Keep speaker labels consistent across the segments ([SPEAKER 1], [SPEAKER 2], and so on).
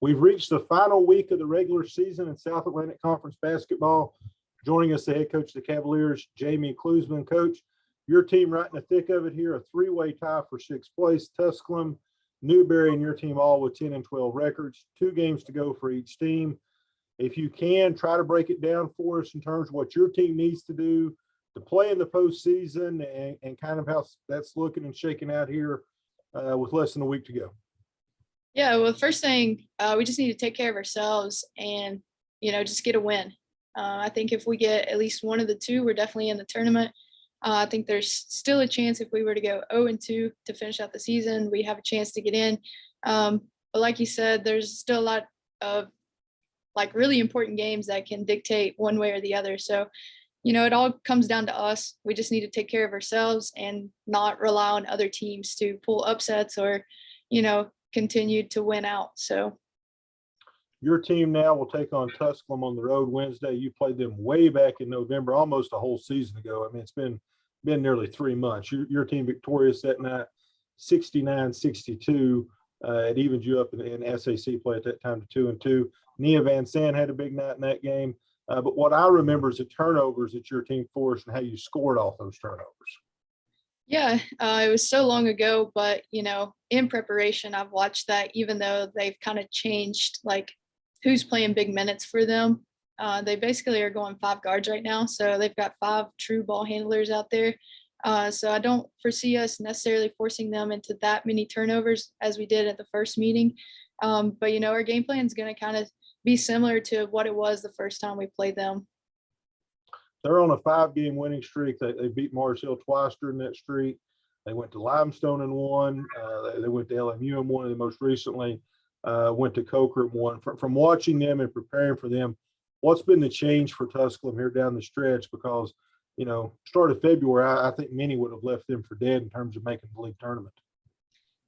[SPEAKER 1] We've reached the final week of the regular season in South Atlantic Conference basketball. Joining us, the head coach of the Cavaliers, Jamie Cluesman. Coach, your team right in the thick of it here, a three-way tie for sixth place. Tusculum, Newberry, and your team all with 10 and 12 records. 2 games to go for each team. If you can, try to break it down for us in terms of what your team needs to do to play in the postseason and kind of how that's looking and shaking out here with less than a week to go.
[SPEAKER 2] Yeah, well, first thing, we just need to take care of ourselves and, just get a win. I think if we get at least one of the two, we're definitely in the tournament. I think there's still a chance if we were to go 0-2 to finish out the season, we have a chance to get in. But like you said, there's still a lot of really important games that can dictate one way or the other. So, it all comes down to us. We just need to take care of ourselves and not rely on other teams to pull upsets or, continue to win out. So
[SPEAKER 1] your team now will take on Tusculum on the road Wednesday. You played them way back in November, almost a whole season ago. I mean, it's been nearly 3 months. Your team victorious that night, 69-62. It evened you up in SAC play at that time to 2-2. Nia Van Sant had a big night in that game. But what I remember is the turnovers that your team forced and how you scored off those turnovers.
[SPEAKER 2] Yeah, it was so long ago, but, in preparation, I've watched that even though they've kind of changed, who's playing big minutes for them. They basically are going 5 guards right now. So they've got 5 true ball handlers out there. So I don't foresee us necessarily forcing them into that many turnovers as we did at the first meeting. But, our game plan is going to kind of be similar to what it was the first time we played them.
[SPEAKER 1] They're on a 5-game winning streak. They beat Mars Hill twice during that streak. They went to Limestone and won. They went to LMU and won, and most recently went to Coker and won. From watching them and preparing for them, what's been the change for Tusculum here down the stretch? Because, start of February, I think many would have left them for dead in terms of making the league tournament.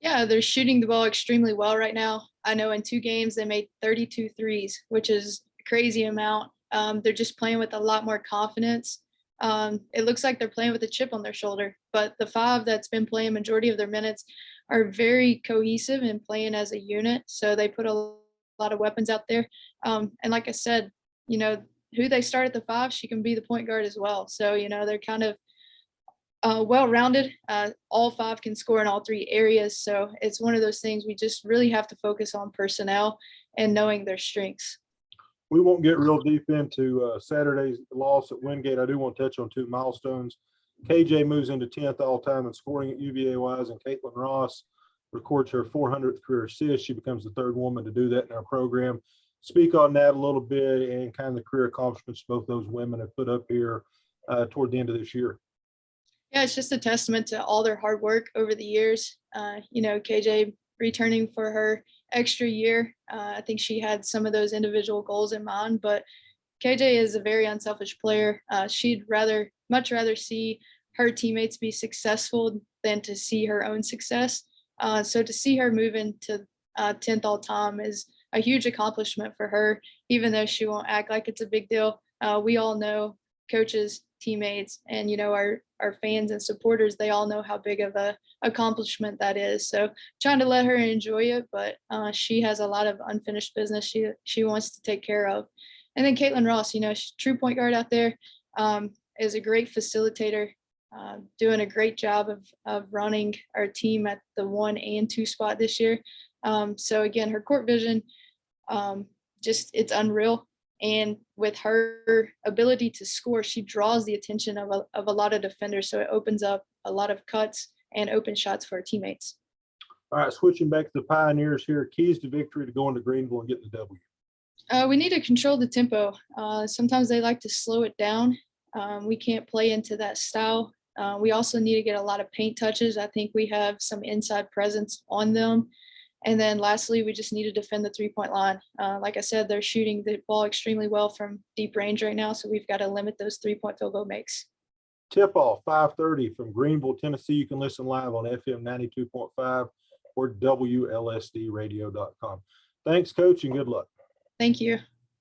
[SPEAKER 2] Yeah, they're shooting the ball extremely well right now. I know in 2 games they made 32 threes, which is a crazy amount. They're just playing with a lot more confidence. It looks like they're playing with a chip on their shoulder, but the 5 that's been playing majority of their minutes are very cohesive and playing as a unit. So they put a lot of weapons out there. And like I said, who they start at the 5, she can be the point guard as well. So, they're kind of well-rounded. All 5 can score in all 3 areas. So it's one of those things we just really have to focus on personnel and knowing their strengths.
[SPEAKER 1] We won't get real deep into Saturday's loss at Wingate. I do want to touch on 2 milestones. KJ moves into 10th all-time in scoring at UVA-wise, and Caitlin Ross records her 400th career assist. She becomes the 3rd woman to do that in our program. Speak on that a little bit and kind of the career accomplishments both those women have put up here toward the end of this year.
[SPEAKER 2] Yeah, it's just a testament to all their hard work over the years. KJ returning for her extra year. I think she had some of those individual goals in mind, but KJ is a very unselfish player. She'd much rather see her teammates be successful than to see her own success. So to see her move into 10th all time is a huge accomplishment for her, even though she won't act like it's a big deal. We all know, coaches, teammates, and our fans and supporters, they all know how big of a accomplishment that is. So trying to let her enjoy it, but she has a lot of unfinished business she wants to take care of. And then Caitlin Ross, she's a true point guard out there, is a great facilitator, doing a great job of running our team at the 1 and 2 spot this year. So again, her court vision, it's unreal. And with her ability to score, she draws the attention of a lot of defenders. So it opens up a lot of cuts and open shots for her teammates.
[SPEAKER 1] All right, switching back to the Pioneers here, keys to victory to going to Greenville and getting the W.
[SPEAKER 2] We need to control the tempo. Sometimes they like to slow it down. We can't play into that style. We also need to get a lot of paint touches. I think we have some inside presence on them. And then lastly, we just need to defend the 3-point line. Like I said, they're shooting the ball extremely well from deep range right now, so we've got to limit those 3-point field goal makes.
[SPEAKER 1] Tip-off, 5:30 from Greenville, Tennessee. You can listen live on FM 92.5 or WLSDradio.com. Thanks, Coach, and good luck.
[SPEAKER 2] Thank you.